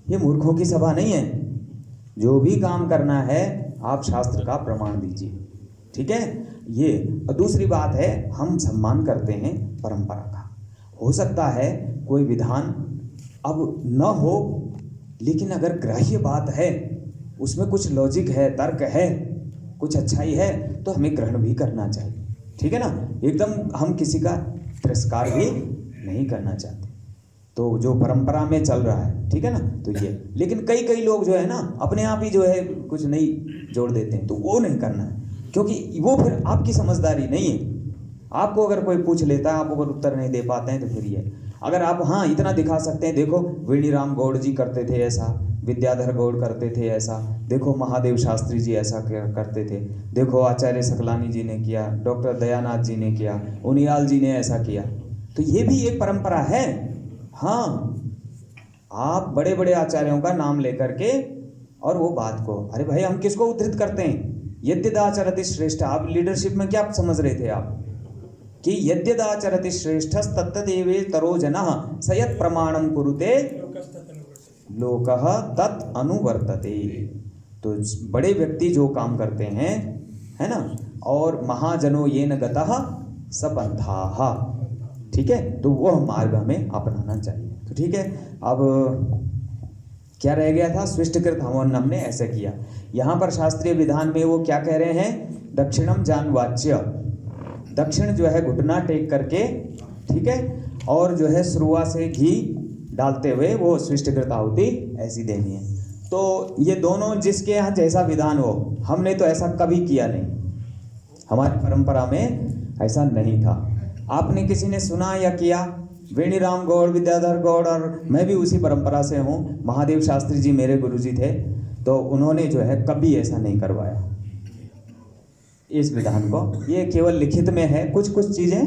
ये मूर्खों की सभा नहीं है। जो भी काम करना है आप शास्त्र का प्रमाण दीजिए, ठीक है। ये दूसरी बात है, हम सम्मान करते हैं परंपरा का। हो सकता है कोई विधान अब न हो, लेकिन अगर ग्राह्य बात है, उसमें कुछ लॉजिक है, तर्क है, कुछ अच्छाई है, तो हमें ग्रहण भी करना चाहिए, ठीक है ना। एकदम हम किसी का तिरस्कार भी नहीं करना चाहते। तो जो परंपरा में चल रहा है, ठीक है ना, तो ये। लेकिन कई लोग जो है ना अपने आप ही जो है कुछ नहीं जोड़ देते हैं, तो वो नहीं करना है, क्योंकि वो फिर आपकी समझदारी नहीं है। आपको अगर कोई पूछ लेता है, आप अगर उत्तर नहीं दे पाते हैं, तो फिर ये। अगर आप हाँ इतना दिखा सकते हैं, देखो वेणीराम गौड़ जी करते थे ऐसा, विद्याधर गौड़ करते थे ऐसा, देखो महादेव शास्त्री जी ऐसा करते थे, देखो आचार्य सकलानी जी ने किया, डॉक्टर दयानाथ जी ने किया, उनियाल जी ने ऐसा किया, तो ये भी एक परंपरा है। हाँ, आप बड़े बड़े आचार्यों का नाम लेकर के और वो बात को, अरे भाई हम किसको उद्धृत करते हैं? यद्यदाचरति श्रेष्ठ। आप लीडरशिप में क्या समझ रहे थे आप कि यद्यदाचरति श्रेष्ठ तत्तदेवे तरो जनः सयत् प्रमाणम कुरुते लोकः तत् अनुवर्तते। तो बड़े व्यक्ति जो काम करते हैं, है ना, और महाजनो येन गतः सपन्थाः, ठीक है, तो वह मार्ग हमें अपनाना चाहिए। तो ठीक है, अब क्या रह गया था? स्विष्टकृत हवन हमने ऐसे किया। यहाँ पर शास्त्रीय विधान में वो क्या कह रहे हैं? दक्षिणम जानवाच्य, दक्षिण जो है घुटना टेक करके, ठीक है, और जो है शुरुआत से घी डालते हुए वो स्विष्टकृत आहुति ऐसी देनी है। तो ये दोनों जिसके यहाँ जैसा विधान हो, हमने तो ऐसा कभी किया नहीं, हमारी परंपरा में ऐसा नहीं था। आपने किसी ने सुना या किया? वेणीराम गौड़, विद्याधर गौड़, और मैं भी उसी परंपरा से हूँ, महादेव शास्त्री जी मेरे गुरुजी थे, तो उन्होंने जो है कभी ऐसा नहीं करवाया इस विधान को। ये केवल लिखित में है, कुछ चीज़ें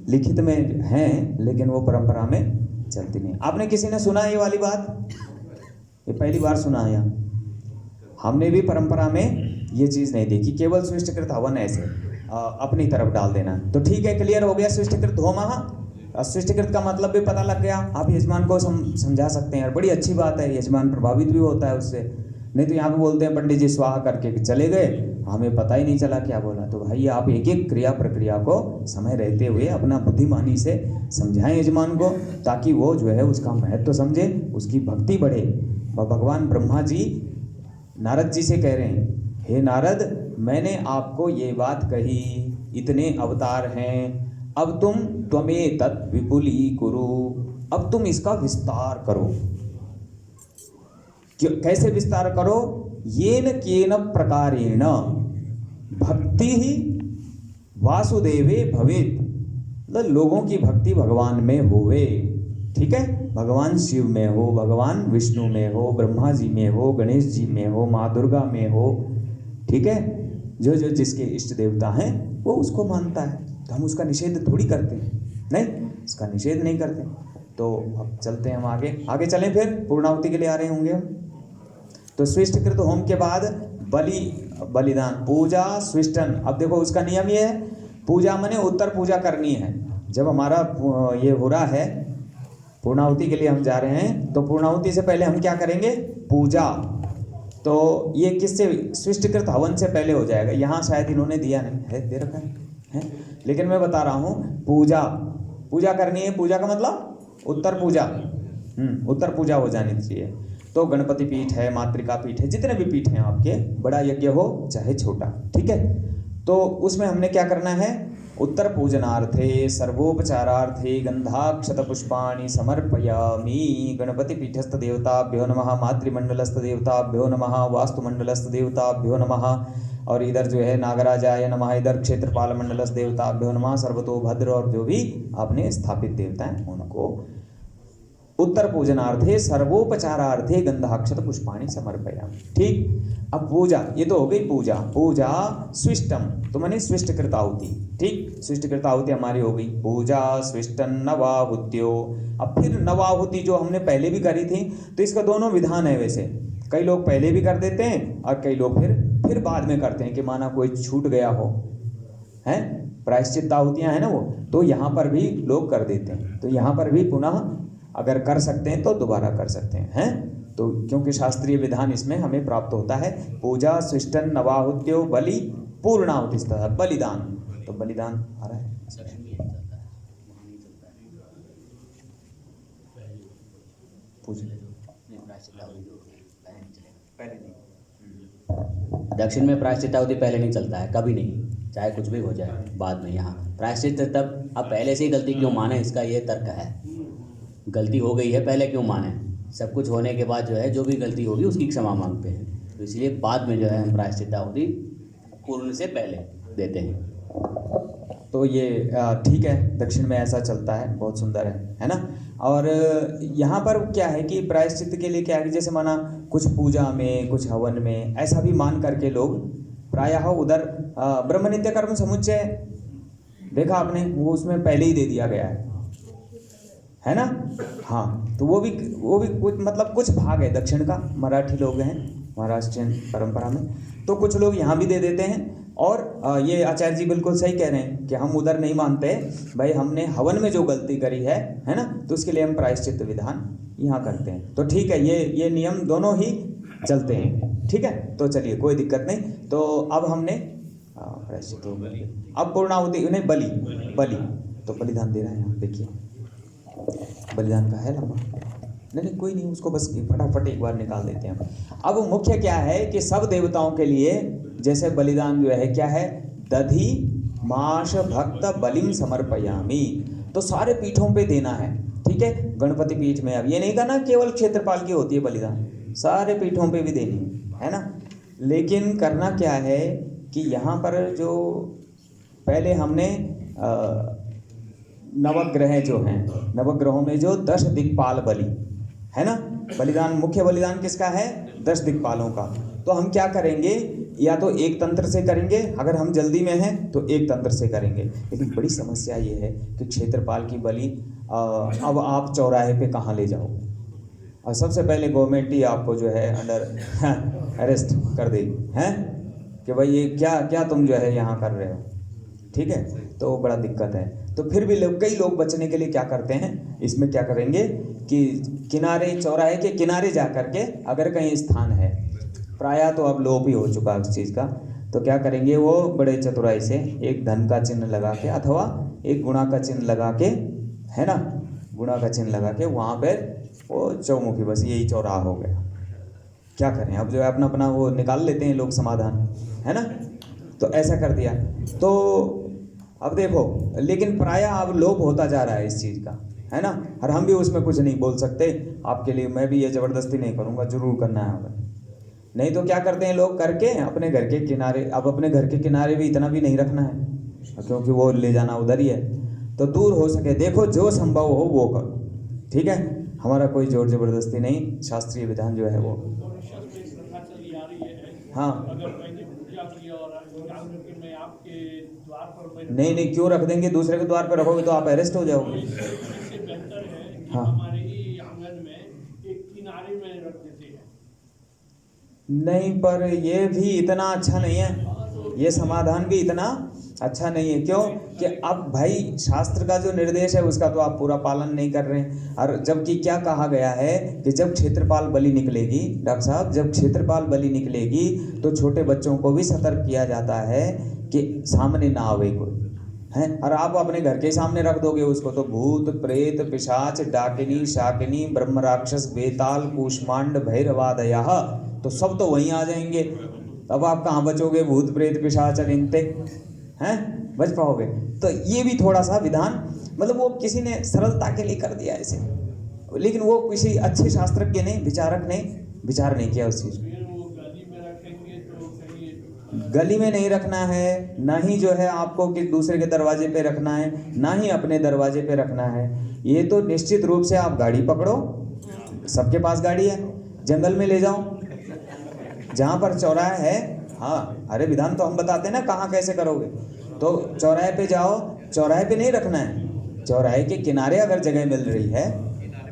लिखित में हैं, लेकिन वो परंपरा में चलती नहीं। आपने किसी ने सुना ये वाली बात? ये पहली बार सुना है यहाँ। हमने भी परंपरा में ये चीज़ नहीं देखी, केवल स्विष्टकृत हवन ऐसे अपनी तरफ डाल देना। तो ठीक है, क्लियर हो गया स्विष्टकृत होमः। स्विष्टकृत का मतलब भी पता लग गया, आप यजमान को समझा सकते हैं, और बड़ी अच्छी बात है, यजमान प्रभावित भी होता है उससे। नहीं तो यहाँ पे बोलते हैं पंडित जी स्वाहा करके चले गए, हमें पता ही नहीं चला क्या बोला। तो भाई आप एक एक क्रिया प्रक्रिया को समय रहते हुए अपना बुद्धिमानी से समझाएं यजमान को, ताकि वो जो है उसका महत्व समझे, उसकी भक्ति बढ़े। भगवान ब्रह्मा जी नारद जी से कह रहे हैं, हे नारद, मैंने आपको ये बात कही, इतने अवतार हैं, अब तुम त्वमेतत् विपुली कुरु, अब तुम इसका विस्तार करो। कैसे विस्तार करो? येन केन प्रकारेण भक्ति ही वासुदेवे भवेत्, मतलब लोगों की भक्ति भगवान में होवे, ठीक है, भगवान शिव में हो, भगवान विष्णु में हो, ब्रह्मा जी में हो, गणेश जी में हो, माँ दुर्गा में हो, ठीक है, जो जो जिसके इष्ट देवता हैं वो उसको मानता है, तो हम उसका निषेध थोड़ी करते हैं, नहीं, उसका निषेध नहीं करते। तो अब चलते हैं हम आगे चलें, फिर पूर्णाहुति के लिए आ रहे होंगे हम। तो स्विष्टकृत होम के बाद बलिदान, पूजा, स्विष्टन। अब देखो उसका नियम ये है, पूजा माने उत्तर पूजा करनी है। जब हमारा ये हो रहा है, पूर्णाहुति के लिए हम जा रहे हैं, तो पूर्णाहुति से पहले हम क्या करेंगे? पूजा। तो ये किससे? स्विष्टकृत हवन से पहले हो जाएगा। यहाँ शायद इन्होंने दिया नहीं है, दे रखा है, लेकिन मैं बता रहा हूँ, पूजा करनी है। पूजा का मतलब उत्तर पूजा, उत्तर पूजा हो जानी चाहिए। तो गणपति पीठ है, मातृका पीठ है, जितने भी पीठ हैं आपके, बड़ा यज्ञ हो चाहे छोटा, ठीक है, तो उसमें हमने क्या करना है? उत्तर पूजनार्थे सर्वोपचारार्थे गंधाक्षत पुष्पाणि समर्पयामि। गणपति पीठस्थ देवताभ्यो नमः, मातृमंडलस्थ देवताभ्यो नमः, वास्तुमंडलस्थ देवताभ्यो नमः, और इधर जो है नागराजाय नमः, इधर क्षेत्रपाल मंडलस्थ देवताभ्यो नमः, सर्वतोभद्र, और जो भी आपने स्थापित देवता हैं उनको उत्तर पूजनार्थे सर्वोपचारार्थे गंधाक्षत पुष्पाणि समर्पयामि। ठीक, अब पूजा, ये तो हो गई पूजा स्विष्टम, तो माने स्विष्टकृत आहुति, ठीक, स्विष्टकृत आहुति हमारी हो गई। पूजा, स्विष्टन, नवाहुत्यो। अब फिर नवाहुति जो हमने पहले भी करी थी, तो इसका दोनों विधान है। वैसे कई लोग पहले भी कर देते हैं और कई लोग फिर बाद में करते हैं, कि माना कोई छूट गया हो, है, प्रायश्चित आहुतियाँ है ना वो, तो यहाँ पर भी लोग कर देते हैं। तो यहाँ पर भी पुनः अगर कर सकते हैं तो दोबारा कर सकते हैं तो क्योंकि शास्त्रीय विधान इसमें हमें प्राप्त होता है। पूजा शिष्टन नवाहुत्यो बलि पूर्णाहुतिस्तः बलिदान, तो बलिदान आ रहा है। दक्षिण में प्रायश्चित आहुति पहले नहीं चलता है, कभी नहीं, चाहे कुछ भी हो जाए बाद में। यहाँ प्रायश्चित तब अब पहले से ही गलती क्यों माने, इसका ये तर्क है। गलती हो गई है पहले क्यों माने, सब कुछ होने के बाद जो है जो भी गलती होगी उसकी क्षमा मांगते हैं, तो इसलिए बाद में जो है हम प्रायश्चित आहुति पूर्ण से पहले देते हैं। तो ये ठीक है, दक्षिण में ऐसा चलता है, बहुत सुंदर है ना। और यहाँ पर क्या है कि प्रायश्चित के लिए क्या है कि जैसे माना कुछ पूजा में कुछ हवन में ऐसा भी मान करके लोग प्रायः उधर ब्रह्मनित्य कर्म समुच्चय देखा आपने, वो उसमें पहले ही दे दिया गया है ना। हाँ, तो वो भी कुछ मतलब कुछ भाग है दक्षिण का, मराठी लोग हैं महाराष्ट्रियन परंपरा में, तो कुछ लोग यहाँ भी दे देते हैं। और ये आचार्य जी बिल्कुल सही कह रहे हैं कि हम उधर नहीं मानते भाई, हमने हवन में जो गलती करी है ना, तो उसके लिए हम प्रायश्चित विधान यहाँ करते हैं। तो ठीक है, ये नियम दोनों ही चलते हैं, ठीक है। तो चलिए कोई दिक्कत नहीं। तो अब हमने प्रायश्चित हो गया, अब पूर्णाहुति नहीं बलि तो बलिदान दे रहे हैं यहाँ, देखिए बलिदान का है लंबा, नहीं कोई नहीं, उसको बस फटाफट एक बार निकाल देते हैं। अब मुख्य क्या है कि सब देवताओं के लिए जैसे बलिदान जो है क्या है, दधि माश भक्त बलिम समर्पयामि, तो सारे पीठों पे देना है, ठीक है। गणपति पीठ में अब ये नहीं करना केवल क्षेत्रपाल की होती है बलिदान, सारे पीठों पे भी देनी है ना। लेकिन करना क्या है कि यहाँ पर जो पहले हमने नवग्रह जो हैं, नवग्रहों में जो 10 दिक्पाल बलि है ना, बलिदान मुख्य बलिदान किसका है, 10 दिक्पालों का। तो हम क्या करेंगे, या तो एक तंत्र से करेंगे, अगर हम जल्दी में हैं तो एक तंत्र से करेंगे। लेकिन बड़ी समस्या ये है कि क्षेत्रपाल की बलि अब आप चौराहे पे कहाँ ले जाओ, और सबसे पहले गवर्नमेंट ही आपको जो है अंडर अरेस्ट कर देगी हैं कि भाई ये क्या तुम जो है यहाँ कर रहे हो, ठीक है। तो बड़ा दिक्कत है। तो फिर भी कई लोग बचने के लिए क्या करते हैं, इसमें क्या करेंगे कि किनारे, चौराहे के किनारे जा करके अगर कहीं स्थान है, प्रायः तो अब लोप ही हो चुका है उस चीज़ का, तो क्या करेंगे वो बड़े चतुराई से एक धन का चिन्ह लगा के अथवा एक गुणा का चिन्ह लगा के, है ना, गुणा का चिन्ह लगा के वहाँ पर वो चौमुखी, बस यही चौराहा हो गया। क्या करें, अब जो है अपना अपना वो निकाल लेते हैं लोग समाधान, है ना। तो ऐसा कर दिया। तो अब देखो, लेकिन प्रायः अब लोप होता जा रहा है इस चीज़ का, है ना। और हम भी उसमें कुछ नहीं बोल सकते आपके लिए, मैं भी ये ज़बरदस्ती नहीं करूँगा, जरूर करना है हमें। नहीं तो क्या करते हैं लोग करके अपने घर के किनारे, अब अपने घर के किनारे भी इतना भी नहीं रखना है क्योंकि वो ले जाना उधर ही है, तो दूर हो सके देखो जो संभव हो वो करो, ठीक है। हमारा कोई जोर ज़बरदस्ती नहीं, शास्त्रीय विधान जो है वो, हाँ नहीं क्यों रख देंगे, दूसरे के द्वार पर रखोगे तो आप अरेस्ट हो जाओगे। हाँ, हमारे ही आंगन में एक किनारे में रख देते हैं। नहीं, पर ये भी इतना अच्छा नहीं है, ये समाधान भी इतना अच्छा नहीं है। क्यों कि अब भाई शास्त्र का जो निर्देश है उसका तो आप पूरा पालन नहीं कर रहे हैं। और जबकि क्या कहा गया है कि जब क्षेत्रपाल बलि निकलेगी, डॉक्टर साहब, जब क्षेत्रपाल बलि निकलेगी तो छोटे बच्चों को भी सतर्क किया जाता है कि सामने ना आवे कोई, है। और आप अपने घर के सामने रख दोगे उसको तो भूत प्रेत पिशाच डाकिनी शाकिनी ब्रह्म राक्षस बेताल कूष्मांड भैरवादयः, तो सब तो वहीं आ जाएंगे। अब आप कहाँ बचोगे, भूत प्रेत पिशाच अनिंते हैं, बच पाओगे। तो ये भी थोड़ा सा विधान, मतलब वो किसी ने सरलता के लिए कर दिया ऐसे, लेकिन वो किसी अच्छे शास्त्रज्ञ ने, विचारक ने विचार नहीं किया उस चीज़ को। गली में नहीं रखना है, ना ही जो है आपको कि दूसरे के दरवाजे पे रखना है, ना ही अपने दरवाजे पे रखना है। ये तो निश्चित रूप से आप गाड़ी पकड़ो, सबके पास गाड़ी है, जंगल में ले जाओ जहाँ पर चौराहा है। हाँ, अरे विधान तो हम बताते हैं ना कहाँ कैसे करोगे। तो चौराहे पे जाओ, चौराहे पे नहीं रखना है, चौराहे के किनारे अगर जगह मिल रही है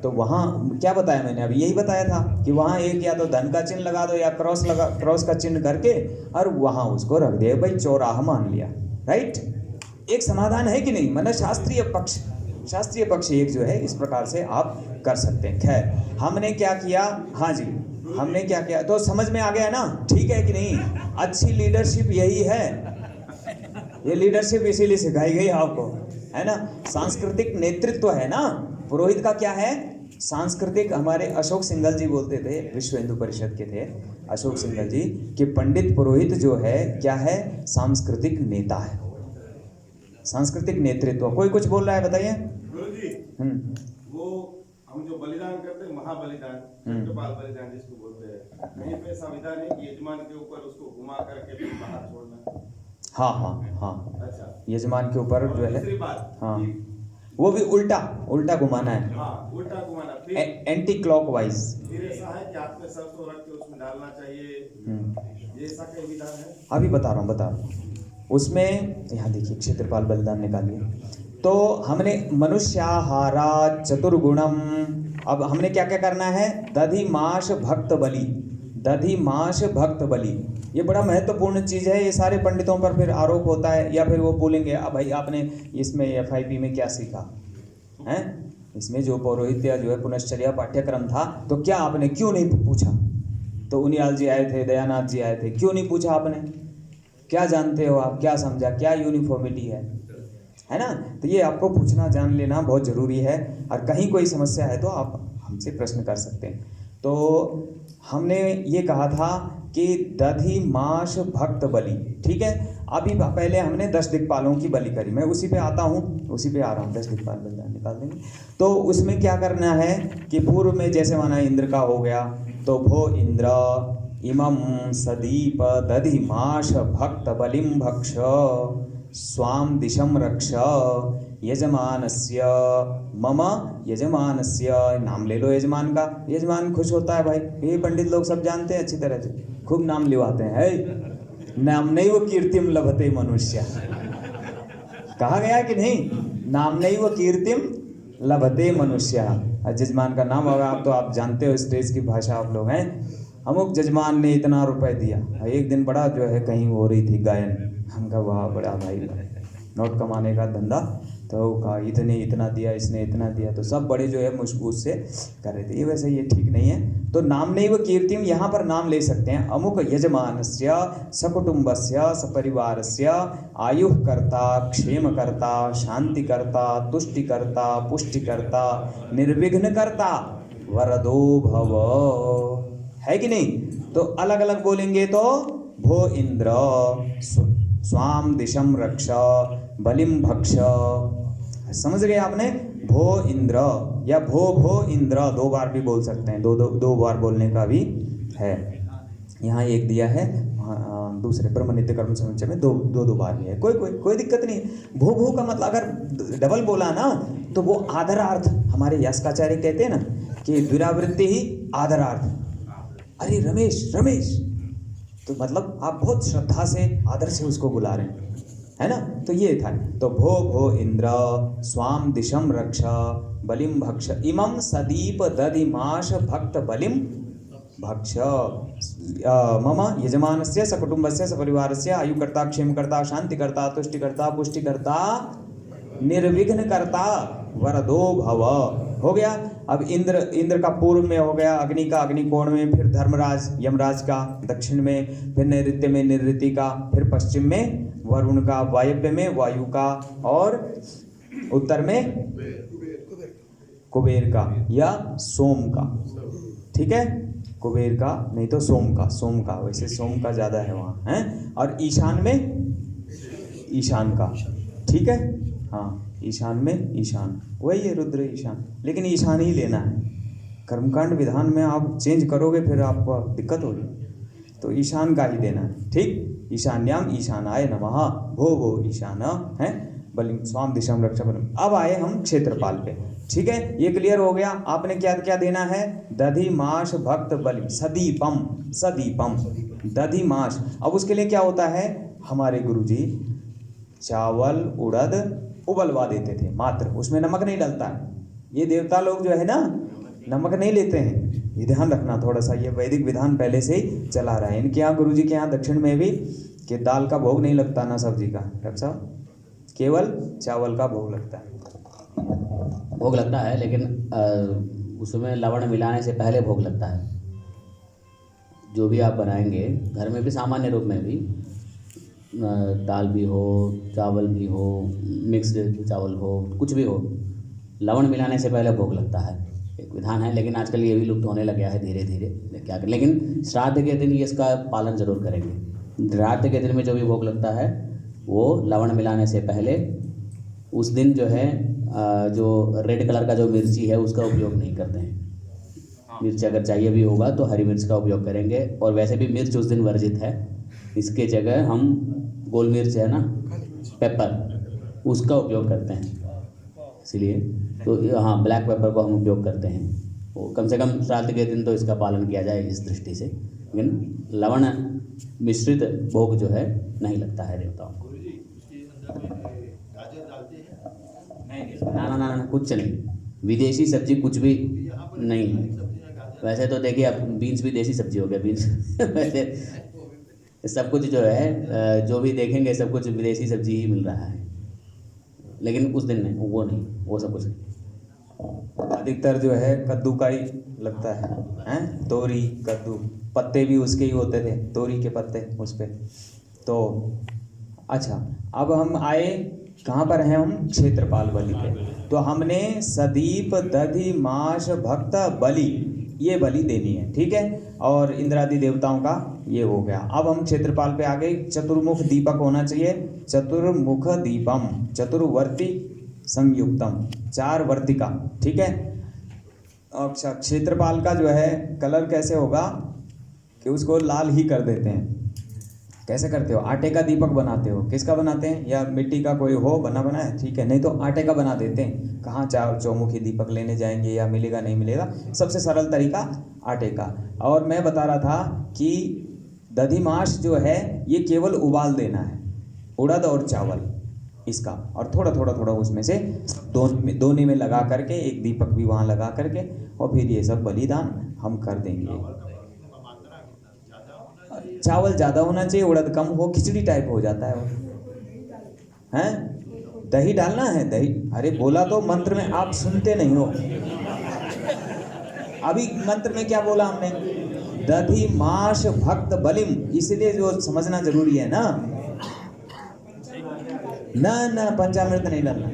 तो वहाँ क्या बताया मैंने, अभी यही बताया था कि वहाँ एक या तो धन का चिन्ह लगा दो या क्रॉस का चिन्ह करके और वहाँ उसको रख दिया, भाई चौराहा मान लिया, राइट। एक समाधान है कि नहीं, मतलब शास्त्रीय पक्ष शास्त्रीय पक्ष एक जो है इस प्रकार से आप कर सकते हैं। खैर, हमने क्या किया, हाँ जी, हमने क्या किया तो समझ में आ गया ना, ठीक है कि नहीं? अच्छी लीडरशिप यही है, ये लीडरशिप इसीलिए सिखाई गई आपको, है ना? सांस्कृतिक नेतृत्व है ना। पुरोहित का क्या है? सांस्कृतिक। हमारे अशोक सिंघल जी बोलते थे, विश्व हिंदू परिषद के थे अशोक सिंघल जी, कि पंडित पुरोहित जो है क्या है? सांस्कृतिक नेता है, सांस्कृतिक नेतृत्व। कोई कुछ बोल रहा है, बताइए। वो हम जो बलिदान करते हैं, महाबलिदान, सत्यपाल बलिदान जिसको बोलते हैं, कहीं पे संविधान है कि यजमान के ऊपर उसको घुमा करके फिर बाहर छोड़ना। हाँ हाँ हाँ, अच्छा, यजमान के ऊपर जो है, दूसरी बात, हाँ, वो भी उल्टा उल्टा घुमाना है, हाँ, उल्टा घुमाना, फिर एंटी क्लॉकवाइज। फिर ऐसा है कि हाथ में सरसों रख के उसमें डालना चाहिए, ये ऐसा कई विधान है। अभी बता रहा हूँ। उसमें यहाँ देखिए, क्षेत्रपाल बलिदान निकालिए। तो हमने मनुष्याहारा चतुर्गुणम, अब हमने क्या क्या करना है? दधिमाश भक्त बलि, दधिमाश भक्त बलि, ये बड़ा महत्वपूर्ण चीज़ है। ये सारे पंडितों पर फिर आरोप होता है, या फिर वो बोलेंगे अब भाई आपने इसमें FIP में क्या सीखा है? इसमें जो पौरोहित्य जो है पुनश्चर्या पाठ्यक्रम था, तो क्या आपने क्यों नहीं पूछा? तो उनियाल जी आए थे, दयानाथ जी आए थे, क्यों नहीं पूछा आपने? क्या जानते हो आप, क्या समझा, क्या यूनिफॉर्मिटी है ना? तो ये आपको पूछना, जान लेना बहुत ज़रूरी है। और कहीं कोई समस्या है तो आप हमसे प्रश्न कर सकते हैं। तो हमने ये कहा था कि दधिमाश भक्त बलि, ठीक है। अभी पहले हमने 10 दिक्पालों की बलि करी, मैं उसी पे आता हूँ, उसी पे आ रहा हूँ। 10 दिक्पाल बलिदान निकाल देंगे। तो उसमें क्या करना है कि पूर्व में जैसे माना इंद्र का हो गया, तो भो इंद्र इमं सदीप दधिमाश भक्त बलिम भक्ष स्वाम दिशम रक्ष यजमानस्य मम यजमानस्य, नाम ले लो यजमान का। यजमान खुश होता है भाई, ये पंडित लोग सब जानते हैं अच्छी तरह से, खूब नाम लिवाते हैं। है नाम नहीं वो कीर्तिम लभते मनुष्य, कहा गया कि नहीं? नाम नहीं वो कीर्तिम लभते मनुष्य। यजमान का नाम होगा, आप तो आप जानते हो स्टेज की भाषा आप लोग हैं। अमुक जजमान ने इतना रुपए दिया। एक दिन बड़ा जो है कहीं हो रही थी गायन, हम कहा वाह बड़ा भाई नोट कमाने का धंधा, तो कहा इतने इतना दिया, इसने इतना दिया, तो सब बड़े जो है मुश्किल से कर रहे थे। ये वैसे ये ठीक नहीं है। तो नाम नहीं वो कीर्तिम, यहाँ पर नाम ले सकते हैं। अमुक यजमानस्य सकुटुम्बस्य सपरिवारस्य आयुःकर्ता क्षेमकर्ता शांतिकर्ता तुष्टिकर्ता पुष्टिकर्ता निर्विघ्नकर्ता वरदो भव, है कि नहीं? तो अलग अलग बोलेंगे तो भो इंद्र स्वाम दिशम रक्ष बलिम भक्ष, समझ गए आपने? भो इंद्र या भो इंद्र 2 बार भी बोल सकते हैं, दो बार बोलने का भी है। यहाँ एक दिया है, दूसरे ब्रह्म नित्य कर्म समुच्चय में दो बार भी है। कोई दिक्कत नहीं। भो का मतलब अगर डबल बोला ना तो वो आदरार्थ, हमारे यास्काचार्य कहते हैं ना कि दुरावृत्ति ही आदरार्थ। अरे रमेश, तो मतलब आप बहुत श्रद्धा से आदर से उसको बुला रहे हैं, है ना? तो ये था। तो भो इंद्र स्वाम दिशम रक्ष बलिम भक्ष इमं सदीप दधिमाश भक्त बलिम भक्ष मम यजमानस्य सकुटुम्बस्य सपरिवारस्य आयुकर्ता क्षेमकर्ता शांतिकर्ता तुष्टिकर्ता पुष्टिकर्ता निर्विघ्नकर्ता वरदो भव, हो गया। अब इंद्र का पूर्व में हो गया, अग्नि का अग्निकोण में, फिर धर्मराज यमराज का दक्षिण में, फिर नैऋत्य में निरृति का, फिर पश्चिम में वरुण का, वायव्य में वायु का, और उत्तर में कुबेर का या सोम का, ठीक है? कुबेर का नहीं तो सोम का, वैसे सोम का ज़्यादा है वहाँ, हैं? और ईशान में ईशान का, ठीक है? हाँ, ईशान में ईशान, वही है रुद्र ईशान, लेकिन ईशान ही लेना है। कर्मकांड विधान में आप चेंज करोगे फिर आपको दिक्कत होगी, तो ईशान का ही देना है, ठीक? ईशान्याम ईशानाय नमः भो ईशान है बलिम स्वाम दिशम रक्षा बलिम। अब आए हम क्षेत्रपाल पे, ठीक है? ये क्लियर हो गया। आपने क्या देना है? दधिमाश भक्त बलिम सदीपम दधिमाश। अब उसके लिए क्या होता है? हमारे गुरुजी चावल उड़द उबलवा देते थे मात्र, उसमें नमक नहीं डलता है। ये देवता लोग जो है ना नमक नहीं लेते हैं, ये ध्यान रखना थोड़ा सा। ये वैदिक विधान पहले से ही चला रहा है। इनके यहाँ गुरुजी के यहाँ दक्षिण में भी कि दाल का भोग नहीं लगता ना सब्जी का, डॉक्टर साहब, केवल चावल का भोग लगता है। भोग लगता है, लेकिन उसमें लवण मिलाने से पहले भोग लगता है। जो भी आप बनाएंगे घर में भी, सामान्य रूप में भी, दाल भी हो, चावल भी हो, मिक्स्ड चावल हो, कुछ भी हो, लवण मिलाने से पहले भोग लगता है। एक विधान है, लेकिन आजकल ये भी लुप्त होने लग गया है धीरे धीरे। क्या करें, लेकिन श्राद्ध के दिन ये इसका पालन जरूर करेंगे। श्राद्ध के दिन में जो भी भोग लगता है वो लवण मिलाने से पहले, उस दिन जो है जो रेड कलर का जो मिर्ची है उसका उपयोग नहीं करते हैं। मिर्च अगर चाहिए भी होगा तो हरी मिर्च का उपयोग करेंगे, और वैसे भी मिर्च उस दिन वर्जित है। इसके जगह हम गोल मिर्च है ना, पेपर, उसका उपयोग करते हैं। इसलिए तो हाँ, ब्लैक पेपर को हम उपयोग करते हैं। वो कम से कम श्राद्ध के दिन तो इसका पालन किया जाए इस दृष्टि से। लेकिन लवण मिश्रित भोग जो है नहीं लगता है देवताओं को। ना ना ना, कुछ नहीं, विदेशी सब्जी कुछ भी नहीं। वैसे तो देखिए, अब बीन्स भी देसी सब्जी हो गया, बीन्स वैसे सब कुछ जो है, जो भी देखेंगे सब कुछ विदेशी सब्जी ही मिल रहा है। लेकिन उस दिन नहीं, वो सब कुछ नहीं। अधिकतर जो है कद्दू का ही लगता है, हैं? तोरी, कद्दू, पत्ते भी उसके ही होते थे, तोरी के पत्ते उस पे। तो अच्छा, अब हम आए कहाँ पर हैं हम? क्षेत्रपाल बलि पे। तो हमने सदीप, दधि, माश, भक्त, बलि, ये बलि देनी है, ठीक है। और इंद्रादि देवताओं का ये हो गया। अब हम क्षेत्रपाल पे आ गए। चतुर्मुख दीपक होना चाहिए, चतुर्मुख दीपम, चतुर्वर्ती संयुक्तम, 4 वर्तिका, ठीक है। अच्छा, क्षेत्रपाल का जो है कलर कैसे होगा कि उसको लाल ही कर देते हैं। कैसे करते हो? आटे का दीपक बनाते हो, किसका बनाते हैं? या मिट्टी का कोई हो बना है, ठीक है, नहीं तो आटे का बना देते हैं। कहाँ चौमुखी दीपक लेने जाएंगे, या मिलेगा नहीं मिलेगा, सबसे सरल तरीका आटे का। और मैं बता रहा था कि दधिमाश जो है ये केवल उबाल देना है, उड़द और चावल इसका, और थोड़ा थोड़ा थोड़ा उसमें से दोने में लगा करके, एक दीपक भी वहाँ लगा करके, और फिर ये सब बलिदान हम कर देंगे। चावल ज़्यादा होना चाहिए, उड़द कम हो, खिचड़ी टाइप हो जाता है वो, हैं? दही डालना है, दही। अरे बोला तो मंत्र में, आप सुनते नहीं हो। अभी मंत्र में क्या बोला हमने? दधि माश भक्त बलिम, इसलिए जो समझना जरूरी है ना। ना पंचामृत नहीं डालना।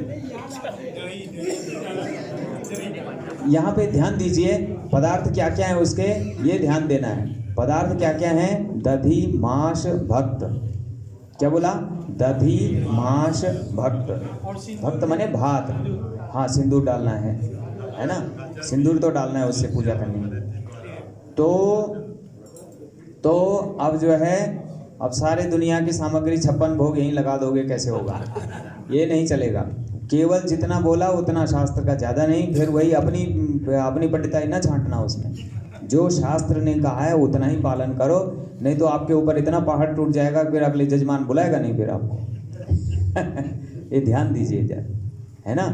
यहाँ पे ध्यान दीजिए, पदार्थ क्या क्या है उसके, ये ध्यान देना है। पदार्थ क्या क्या है? दधि माश भक्त। क्या बोला? दधि माश भक्त। भक्त माने भात। हाँ, सिंदूर डालना है ना, सिंदूर तो डालना है, उससे पूजा करनी है। तो अब जो है, अब सारे दुनिया की सामग्री 56 भोग यहीं लगा दोगे, कैसे होगा? ये नहीं चलेगा। केवल जितना बोला उतना शास्त्र का, ज़्यादा नहीं। फिर वही अपनी पंडिताई न छांटना उसमें। जो शास्त्र ने कहा है उतना ही पालन करो, नहीं तो आपके ऊपर इतना पहाड़ टूट जाएगा, फिर अगले जजमान बुलाएगा नहीं फिर आपको। ये ध्यान दीजिए जरा, है ना।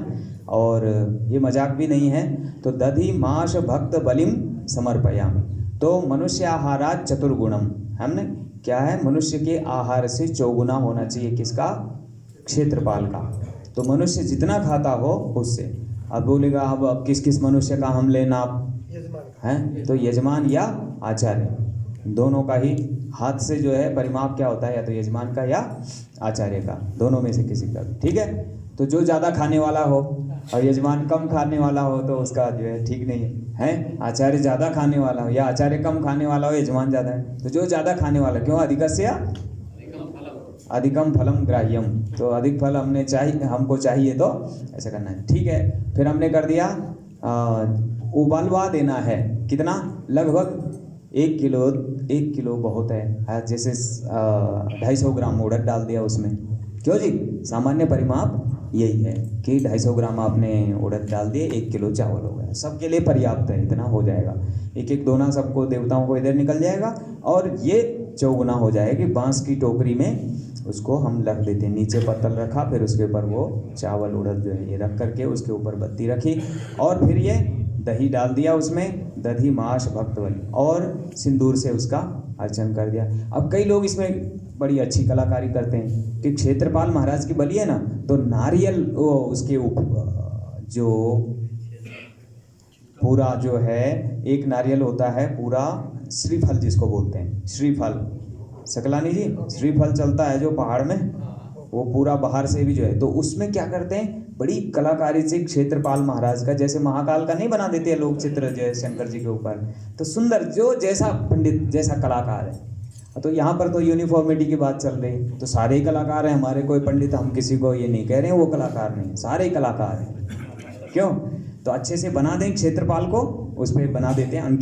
और ये मजाक भी नहीं है। तो दधि माश भक्त बलिम समर्पयामि। तो मनुष्य आहारात चतुर्गुणम, हमने क्या है? मनुष्य के आहार से 4 गुना होना चाहिए। किसका? क्षेत्रपाल का। तो मनुष्य जितना खाता हो उससे। अब बोलेगा अब किस मनुष्य का हम लेना हैं? तो यजमान या आचार्य, दोनों का ही हाथ से जो है परिमाप क्या होता है, या तो यजमान का या आचार्य का, दोनों में से किसी का, ठीक है। तो जो ज़्यादा खाने वाला हो और यजमान कम खाने वाला हो तो उसका जो है ठीक नहीं है। आचार्य ज़्यादा खाने वाला हो या आचार्य कम खाने वाला हो, यजमान ज़्यादा है, तो जो ज़्यादा खाने वाला, क्यों? अधिकस्य अधिकम फलम ग्राह्यम। तो अधिक फल हमको चाहिए तो ऐसा करना है, ठीक है। फिर हमने कर दिया, उबालवा देना है। कितना? लगभग 1 किलो बहुत है। जैसे 250 ग्राम उड़द डाल दिया उसमें, क्यों जी? सामान्य परिमाप यही है कि 250 ग्राम आपने उड़द डाल दिए, 1 किलो चावल हो गया। सबके लिए पर्याप्त है, इतना हो जाएगा। एक दोना सबको, देवताओं को इधर निकल जाएगा, और ये 4 गुना हो जाएगी। बांस की टोकरी में उसको हम रख देते हैं, नीचे पत्तल रखा, फिर उसके ऊपर वो चावल उड़द जो है ये रख करके उसके ऊपर बत्ती रखी, और फिर ये दही डाल दिया उसमें, दधि माश भक्त बलि, और सिंदूर से उसका अर्चन कर दिया। अब कई लोग इसमें बड़ी अच्छी कलाकारी करते हैं कि क्षेत्रपाल महाराज की बलि है ना, तो नारियल उसके ऊपर जो पूरा जो है एक नारियल होता है पूरा श्रीफल जिसको बोलते हैं, श्रीफल, सकलानी जी, श्रीफल चलता है जो पहाड़ में, वो पूरा बाहर से भी जो है, तो उसमें क्या करते हैं, बड़ी कलाकारी से क्षेत्रपाल महाराज का जैसे महाकाल का नहीं बना देते हैं लोग चित्र जय शंकर जी के ऊपर, तो सुंदर जो जैसा पंडित जैसा कलाकार है। तो यहाँ पर तो यूनिफॉर्मिटी की बात चल रही है, तो सारे ही कलाकार हैं हमारे, कोई पंडित, हम किसी को ये नहीं कह रहे हैं वो कलाकार नहीं, सारे ही कलाकार हैं। क्यों? तो अच्छे से बना दें क्षेत्रपाल को, उस पर बना देते हैं अंकित।